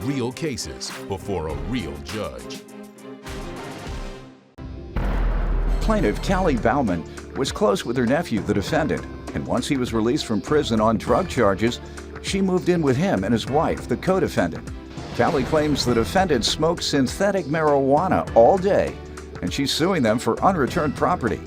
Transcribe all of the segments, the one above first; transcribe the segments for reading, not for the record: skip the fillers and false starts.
real cases before a real judge. Plaintiff Callie Bauman was close with her nephew, the defendant, and once he was released from prison on drug charges, she moved in with him and his wife, the co-defendant. Callie claims the defendant smoked synthetic marijuana all day, and she's suing them for unreturned property.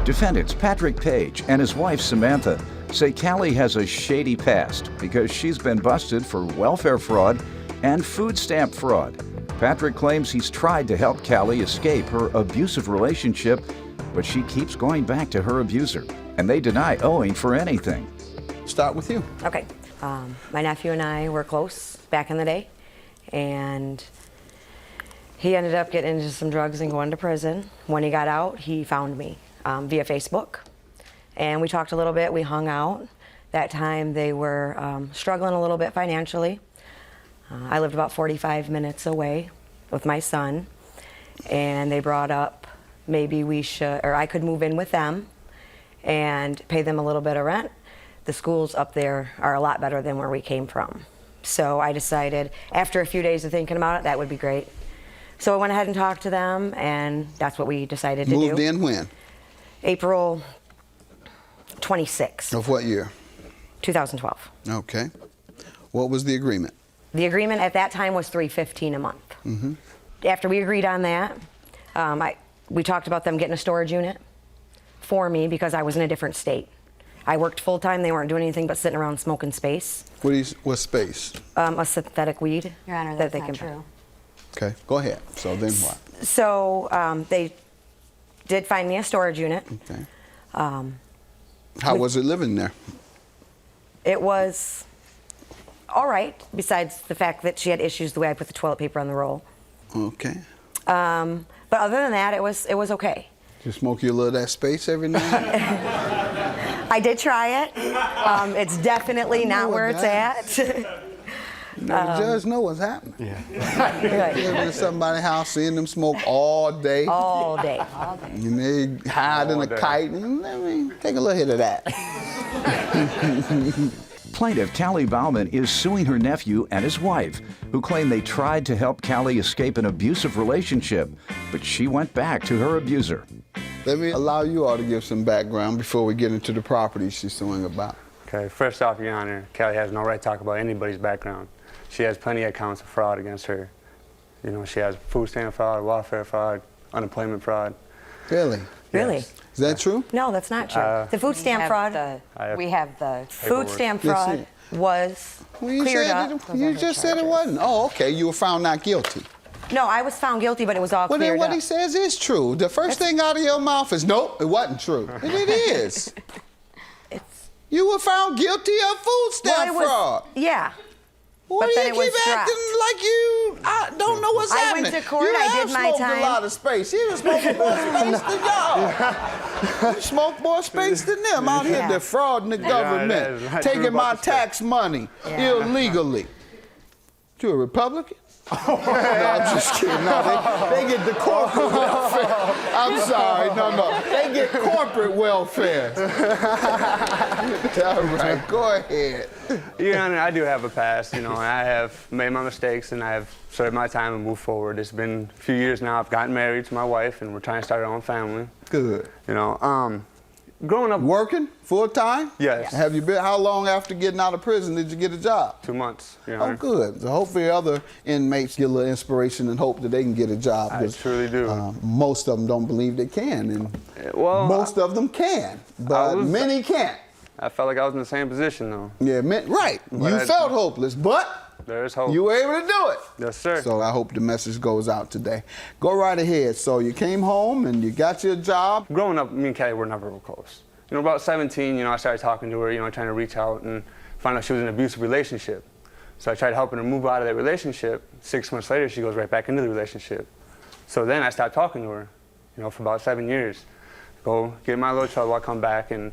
Defendants Patrick Page and his wife Samantha say Callie has a shady past because she's been busted for welfare fraud and food stamp fraud. Patrick claims he's tried to help Callie escape her abusive relationship, but she keeps going back to her abuser, and they deny owing for anything. Start with you. Okay. My nephew and I were close back in the day, and he ended up getting into some drugs and going to prison. When he got out, he found me via Facebook, and we talked a little bit. We hung out. That time they were struggling a little bit financially. I lived about 45 minutes away with my son, and they brought up maybe I could move in with them and pay them a little bit of rent. The schools up there are a lot better than where we came from. So I decided, after a few days of thinking about it, that would be great. So I went ahead and talked to them, and that's what we decided to do. Moved in when? April 26th. Of what year? 2012. Okay. What was the agreement? The agreement at that time was $315 a month. Mm-hmm. After we agreed on that, we talked about them getting a storage unit for me because I was in a different state. I worked full time. They weren't doing anything but sitting around smoking space. What space? A synthetic weed. Your Honor, that that's they not can true. Okay, go ahead. So then what? So they did find me a storage unit. Okay. How was it living there? It was all right, besides the fact that she had issues the way I put the toilet paper on the roll. Okay. But other than that, it was okay. You smoke your little that space every night? I did try it. It's definitely not where it's at. The judge know what's happening. Yeah. Living in somebody's house, seeing them smoke all day. All day. And they hide in a kite. And let me take a little hit of that. Plaintiff Callie Bauman is suing her nephew and his wife, who claim they tried to help Callie escape an abusive relationship, but she went back to her abuser. Let me allow you all to give some background before we get into the property she's suing about. Okay, first off, Your Honor, Callie has no right to talk about anybody's background. She has plenty of counts of fraud against her. You know, she has food stamp fraud, welfare fraud, unemployment fraud. Really? Really? Yes. Is that true? No, that's not true. The food stamp fraud. We have the Food stamp fraud was cleared up. You just said it wasn't. Oh, okay. You were found not guilty. No, I was found guilty, but it was all Well, cleared then what up. he says is true. The first thing out of your mouth is, nope, it wasn't true. And it is. You were found guilty of food stamp fraud. Yeah. What But do then you it was keep acting like you don't know what's happening? I went to court, you I did my smoked time. a lot of space. You smoked more space than y'all. You smoked more space than them out here defrauding the government, taking my tax money illegally. You a Republican? No, I'm just kidding. No, they get the corporate welfare. I'm sorry. No. They get corporate welfare. All right, go ahead. Your Honor, I do have a past. You know, I have made my mistakes and I have served my time and moved forward. It's been a few years now. I've gotten married to my wife and we're trying to start our own family. Good. You know, growing up. Working full time? Yes. Have you been? How long after getting out of prison did you get a job? 2 months. Your Honor. Oh, good. So hopefully other inmates get a little inspiration and hope that they can get a job. I truly do. Most of them don't believe they can, and well, most of them can, but many can't. I felt like I was in the same position though. Yeah, right. You felt hopeless, but there's hope. You were able to do it. Yes, sir. So I hope the message goes out today. Go right ahead. So you came home and you got your job. Growing up, me and Callie were never real close. You know, about 17, you know, I started talking to her, you know, trying to reach out and find out she was in an abusive relationship. So I tried helping her move out of that relationship. 6 months later, she goes right back into the relationship. So then I stopped talking to her, you know, for about 7 years. Go get in my little trouble, I come back, and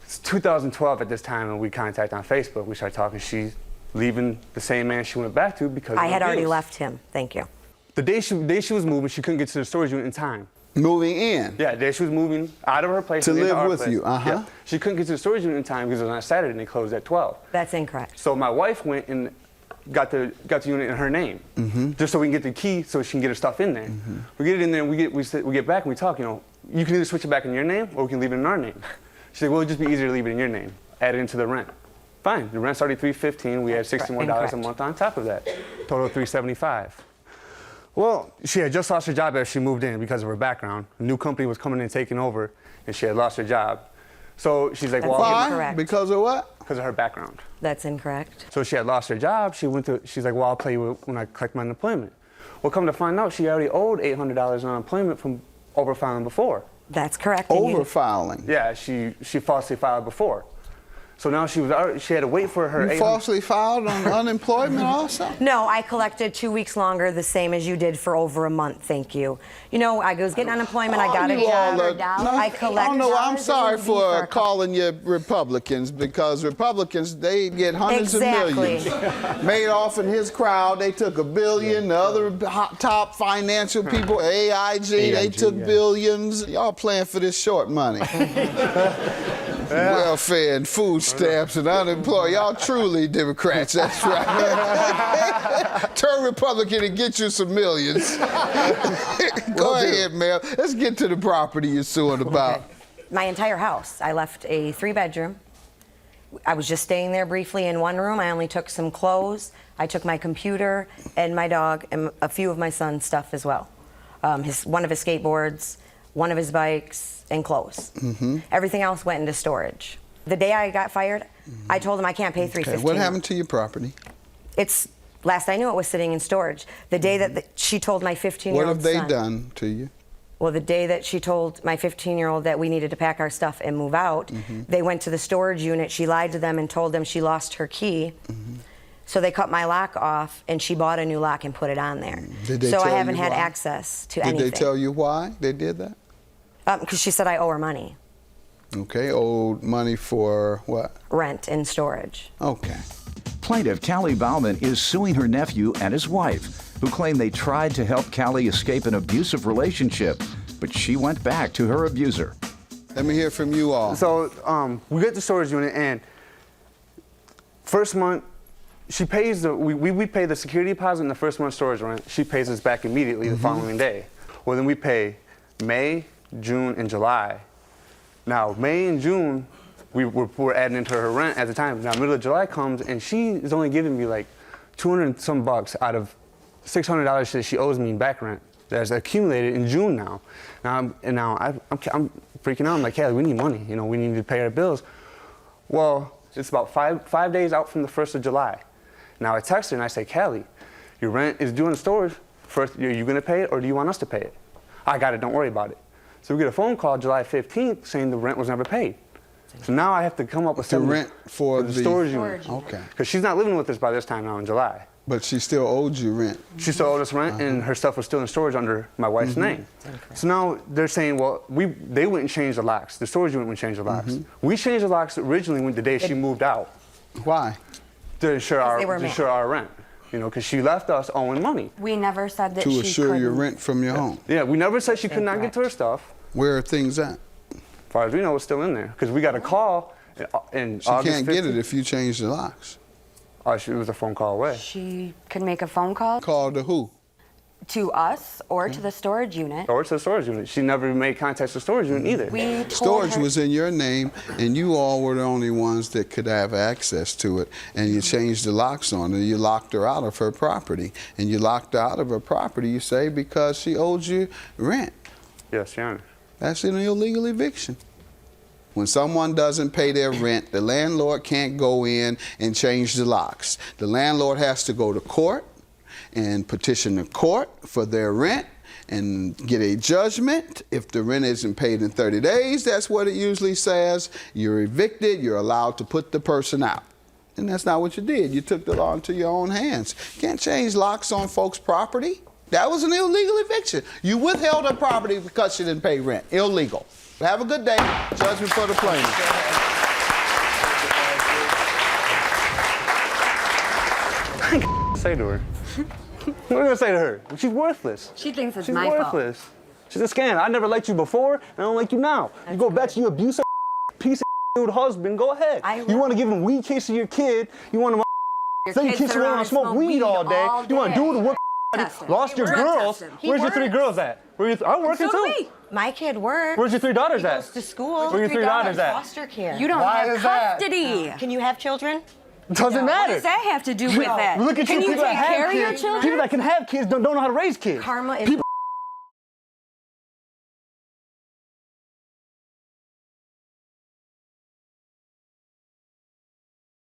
it's 2012 at this time, and we contact on Facebook. We started talking. She's leaving the same man she went back to because I had already left him. Thank you. The day she was moving, she couldn't get to the storage unit in time. Moving in? Yeah, the day she was moving out of her place. To into live our with place. you, Yeah. She couldn't get to the storage unit in time because it was on a Saturday and they closed at 12. That's incorrect. So my wife went and got the unit in her name, just so we can get the key so she can get her stuff in there. We get it in there, and we get back and we talk. You know, you can either switch it back in your name or we can leave it in our name. She's like, well, it'd just be easier to leave it in your name. Add it into the rent. Fine. The rent's already $315. We add $60 more a month on top of that. Total of $375. Well, she had just lost her job after she moved in because of her background. A new company was coming in and taking over, and she had lost her job. So she's like, well, Why? Because of what? because of her background. That's incorrect. So she had lost her job. She's like, well, I'll pay you when I collect my unemployment. Well, come to find out, she already owed $800 in unemployment from overfiling before. That's correct. Overfiling. Yeah, she falsely filed before. So now she had to wait for her. You falsely filed on unemployment also? No, I collected 2 weeks longer, the same as you did for over a month. Thank you. You know, I was getting unemployment. I got a job. I collected. Oh no, I'm sorry for calling you Republicans, because Republicans, they get hundreds of millions. Madoff and his crowd, they took $1 billion. The other top financial people, AIG, they took billions. Y'all playing for this short money. Welfare and food stamps and unemployed. Y'all truly Democrats, that's right. Turn Republican and get you some millions. Go ahead, ma'am. Let's get to the property you're suing about. Okay. My entire house. I left a 3-bedroom. I was just staying there briefly in one room. I only took some clothes. I took my computer and my dog and a few of my son's stuff as well. One of his skateboards, one of his bikes, and clothes. Everything else went into storage. The day I got fired, I told him I can't pay $315. Okay, what happened to your property? Last I knew, it was sitting in storage. The day that she told my 15-year-old What have they son, done to you? Well, the day that she told my 15-year-old that we needed to pack our stuff and move out, they went to the storage unit. She lied to them and told them she lost her key. So they cut my lock off, and she bought a new lock and put it on there. So I haven't had access to anything. Did they tell you why they did that? Because she said I owe her money. Okay, owed money for what? Rent and storage. Okay. Plaintiff Callie Bauman is suing her nephew and his wife, who claim they tried to help Callie escape an abusive relationship, but she went back to her abuser. Let me hear from you all. So we get the storage unit, and first month, she pays we pay the security deposit and the first month storage rent. She pays us back immediately the following day. Well, then we pay May, June, and July. Now, May and June, we're adding into her rent at the time. Now, middle of July comes, and she is only giving me like 200 and some bucks out of $600 that she owes me in back rent that's accumulated in June now. I'm freaking out. I'm like, hey, we need money. You know, we need to pay our bills. Well, it's about five days out from the 1st of July. Now, I text her and I say, Callie, your rent is due in the storage. First, are you going to pay it, or do you want us to pay it? I got it. Don't worry about it. So we get a phone call July 15th saying the rent was never paid. So now I have to come up with the rent for the storage unit. Okay. Because she's not living with us by this time now in July. But she still owed you rent. She still owed us rent, and her stuff was still in storage under my wife's name. So now they're saying, well, they wouldn't change the locks. The storage unit wouldn't change the locks. We changed the locks originally the day she moved out. Why? To assure our rent. You know, because she left us owing money. We never said that to assure your rent from your home. Yeah, we never said she could not get to her stuff. Where are things at? As far as we know, it's still in there. Because we got a call in August 15th. She can't get it if you change the locks. Oh, it was a phone call away. She could make a phone call. Call to who? To us or to the storage unit. Or to the storage unit. She never made contact with the storage unit either. Storage was in your name, and you all were the only ones that could have access to it. And you changed the locks on her. You locked her out of her property. And you locked her out of her property, you say, because she owed you rent. Yes, Your Honor. That's an illegal eviction. When someone doesn't pay their rent, the landlord can't go in and change the locks. The landlord has to go to court and petition the court for their rent and get a judgment. If the rent isn't paid in 30 days, that's what it usually says. You're evicted, you're allowed to put the person out. And that's not what you did. You took the law into your own hands. Can't change locks on folks' property. That was an illegal eviction. You withheld her property because she didn't pay rent. Illegal. Have a good day. Judgment for the plaintiff. Say to her. What am I gonna say to her? She's worthless. She thinks it's She's my worthless. fault. She's a scam. I never liked you before, and I don't like you now. You go back to your abusive piece of husband. Go ahead. You want to give him weed case to your kid. You want him Your So you kids kiss sit around around and smoke weed all day. You want to do the whoop? Test him. Lost your Drug girls. test him. He Where's your 3 works. girls at? I'm working So do too. we. My kid works. Where's your 3 daughters He at? goes to school. Where your 3 daughters at? Foster care. You don't Why have is that? custody. Can you have children? Doesn't What matter. does that have to do with it? Look at Can you people that take have care of your kids. children? People that can have kids don't know how to raise kids. Karma is People